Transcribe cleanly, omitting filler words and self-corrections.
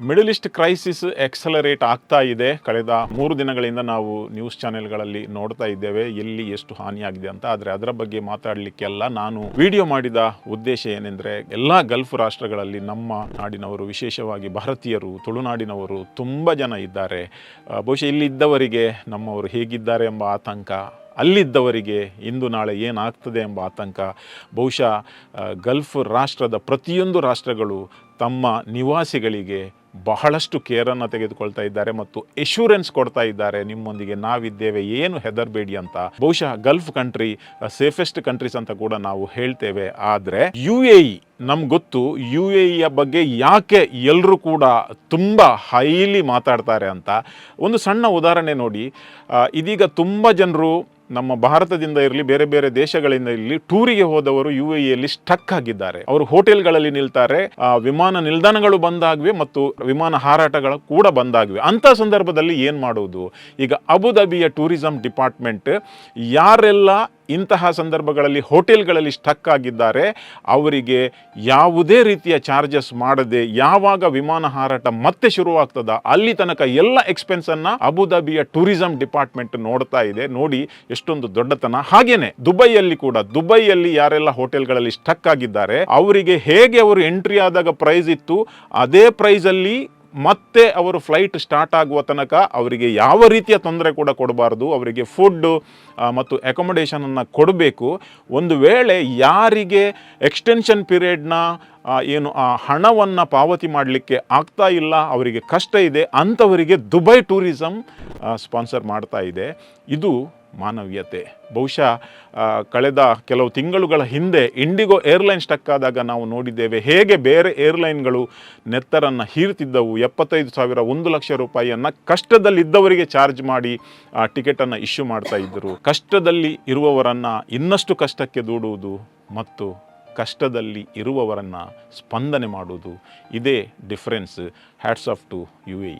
Middle East crisis accelerate ಆಗ್ತಾ ಇದೆ. ಕಳೆದ 3 ದಿನಗಳಿಂದ ನಾವು ನ್ಯೂಸ್ ಚಾನೆಲ್ಗಳಲ್ಲಿ ನೋಡ್ತಾ ಇದ್ದೇವೆ ಎಲ್ಲಿ ಎಷ್ಟು ಹಾನಿಯಾಗಿದೆ ಅಂತ. ಆದರೆ ಅದರ ಬಗ್ಗೆ ಮಾತಾಡಲಿಕ್ಕೆಲ್ಲ ನಾನು ವಿಡಿಯೋ ಮಾಡಿದ ಉದ್ದೇಶ ಏನೆಂದರೆ, ಎಲ್ಲ ಗಲ್ಫ್ ರಾಷ್ಟ್ರಗಳಲ್ಲಿ ನಮ್ಮ ನಾಡಿನವರು, ವಿಶೇಷವಾಗಿ ಭಾರತೀಯರು, ತುಳುನಾಡಿನವರು ತುಂಬ ಜನ ಇದ್ದಾರೆ. ಬಹುಶಃ ಇಲ್ಲಿದ್ದವರಿಗೆ ನಮ್ಮವರು ಹೇಗಿದ್ದಾರೆ ಎಂಬ ಆತಂಕ, ಅಲ್ಲಿದ್ದವರಿಗೆ ಇಂದು ನಾಳೆ ಏನಾಗ್ತದೆ ಎಂಬ ಆತಂಕ. ಬಹುಶಃ ಗಲ್ಫ್ ರಾಷ್ಟ್ರದ ಪ್ರತಿಯೊಂದು ರಾಷ್ಟ್ರಗಳು ತಮ್ಮ ನಿವಾಸಿಗಳಿಗೆ ಬಹಳಷ್ಟು ಕೇರನ್ನು ತೆಗೆದುಕೊಳ್ತಾ ಇದ್ದಾರೆ ಮತ್ತು ಎಶ್ಯೂರೆನ್ಸ್ ಕೊಡ್ತಾ ಇದ್ದಾರೆ, ನಿಮ್ಮೊಂದಿಗೆ ನಾವಿದ್ದೇವೆ, ಏನು ಹೆದರಬೇಡಿ ಅಂತ. ಬಹುಶಃ ಗಲ್ಫ್ ಕಂಟ್ರಿ ಸೇಫೆಸ್ಟ್ ಕಂಟ್ರೀಸ್ ಅಂತ ಕೂಡ ನಾವು ಹೇಳ್ತೇವೆ. ಆದರೆ UAE ನಮ್ಗೆ ಗೊತ್ತು, UAEಯ ಬಗ್ಗೆ ಯಾಕೆ ಎಲ್ಲರೂ ಕೂಡ ತುಂಬ ಹೈಲಿ ಮಾತಾಡ್ತಾರೆ ಅಂತ. ಒಂದು ಸಣ್ಣ ಉದಾಹರಣೆ ನೋಡಿ. ಇದೀಗ ತುಂಬ ಜನರು ನಮ್ಮ ಭಾರತದಿಂದ ಇರಲಿ, ಬೇರೆ ಬೇರೆ ದೇಶಗಳಿಂದ ಇರಲಿ, ಟೂರಿಗೆ ಹೋದವರು UAEಯಲ್ಲಿ ಸ್ಟಕ್ ಆಗಿದ್ದಾರೆ. ಅವರು ಹೋಟೆಲ್ಗಳಲ್ಲಿ ನಿಲ್ತಾರೆ, ವಿಮಾನ ನಿಲ್ದಾಣಗಳು ಬಂದಾಗಿವೆ ಮತ್ತು ವಿಮಾನ ಹಾರಾಟಗಳು ಕೂಡ ಬಂದಾಗಿವೆ. ಅಂಥ ಸಂದರ್ಭದಲ್ಲಿ ಏನು ಮಾಡುವುದು? ಈಗ ಅಬುಧಾಬಿಯ ಟೂರಿಸಂ ಡಿಪಾರ್ಟ್ಮೆಂಟ್ ಯಾರೆಲ್ಲ ಇಂತಹ ಸಂದರ್ಭಗಳಲ್ಲಿ ಹೋಟೆಲ್ಗಳಲ್ಲಿ ಸ್ಟಕ್ ಆಗಿದ್ದಾರೆ ಅವರಿಗೆ ಯಾವುದೇ ರೀತಿಯ ಚಾರ್ಜಸ್ ಮಾಡದೆ, ಯಾವಾಗ ವಿಮಾನ ಹಾರಾಟ ಮತ್ತೆ ಶುರುವಾಗ್ತದ ಅಲ್ಲಿ ತನಕ ಎಲ್ಲ ಎಕ್ಸ್ಪೆನ್ಸನ್ನು ಅಬುಧಾಬಿಯ ಟೂರಿಸಂ ಡಿಪಾರ್ಟ್ಮೆಂಟ್ ನೋಡ್ತಾ ಇದೆ. ನೋಡಿ ಎಷ್ಟೊಂದು ದೊಡ್ಡತನ. ಹಾಗೇನೆ ದುಬೈಯಲ್ಲಿ ಯಾರೆಲ್ಲ ಹೋಟೆಲ್ಗಳಲ್ಲಿ ಸ್ಟಕ್ ಆಗಿದ್ದಾರೆ ಅವರಿಗೆ ಹೇಗೆ ಅವರು ಎಂಟ್ರಿ ಆದಾಗ ಪ್ರೈಸ್ ಇತ್ತು ಅದೇ ಪ್ರೈಸಲ್ಲಿ ಮತ್ತೆ ಅವರು ಫ್ಲೈಟ್ ಸ್ಟಾರ್ಟ್ ಆಗುವ ತನಕ ಅವರಿಗೆ ಯಾವ ರೀತಿಯ ತೊಂದರೆ ಕೂಡ ಕೊಡಬಾರ್ದು. ಅವರಿಗೆ ಫುಡ್ ಮತ್ತು ಅಕೊಮಡೇಷನನ್ನು ಕೊಡಬೇಕು. ಒಂದು ವೇಳೆ ಯಾರಿಗೆ ಎಕ್ಸ್ಟೆನ್ಷನ್ ಪೀರಿಯಡ್ನ ಏನು ಹಣವನ್ನು ಪಾವತಿ ಮಾಡಲಿಕ್ಕೆ ಆಗ್ತಾ ಇಲ್ಲ, ಅವರಿಗೆ ಕಷ್ಟ ಇದೆ, ಅಂಥವರಿಗೆ ದುಬೈ ಟೂರಿಸಂ ಸ್ಪಾನ್ಸರ್ ಮಾಡ್ತಾ ಇದೆ. ಇದು ಮಾನವೀಯತೆ. ಬಹುಶಃ ಕಳೆದ ಕೆಲವು ತಿಂಗಳುಗಳ ಹಿಂದೆ ಇಂಡಿಗೋ ಏರ್ಲೈನ್ ಸ್ಟಕ್ ಆದಾಗ ನಾವು ನೋಡಿದ್ದೇವೆ ಹೇಗೆ ಬೇರೆ ಏರ್ಲೈನ್ಗಳು ನೆತ್ತರನ್ನು ಹೀರ್ತಿದ್ದವು. 75,000 1 ಲಕ್ಷ ರೂಪಾಯಿಯನ್ನು ಕಷ್ಟದಲ್ಲಿದ್ದವರಿಗೆ ಚಾರ್ಜ್ ಮಾಡಿ ಟಿಕೆಟನ್ನು ಇಶ್ಯೂ ಮಾಡ್ತಾ ಇದ್ದರು. ಕಷ್ಟದಲ್ಲಿ ಇರುವವರನ್ನು ಇನ್ನಷ್ಟು ಕಷ್ಟಕ್ಕೆ ದೂಡುವುದು ಮತ್ತು ಕಷ್ಟದಲ್ಲಿ ಇರುವವರನ್ನು ಸ್ಪಂದನೆ ಮಾಡುವುದು, ಇದೇ difference. Hats off to UAE.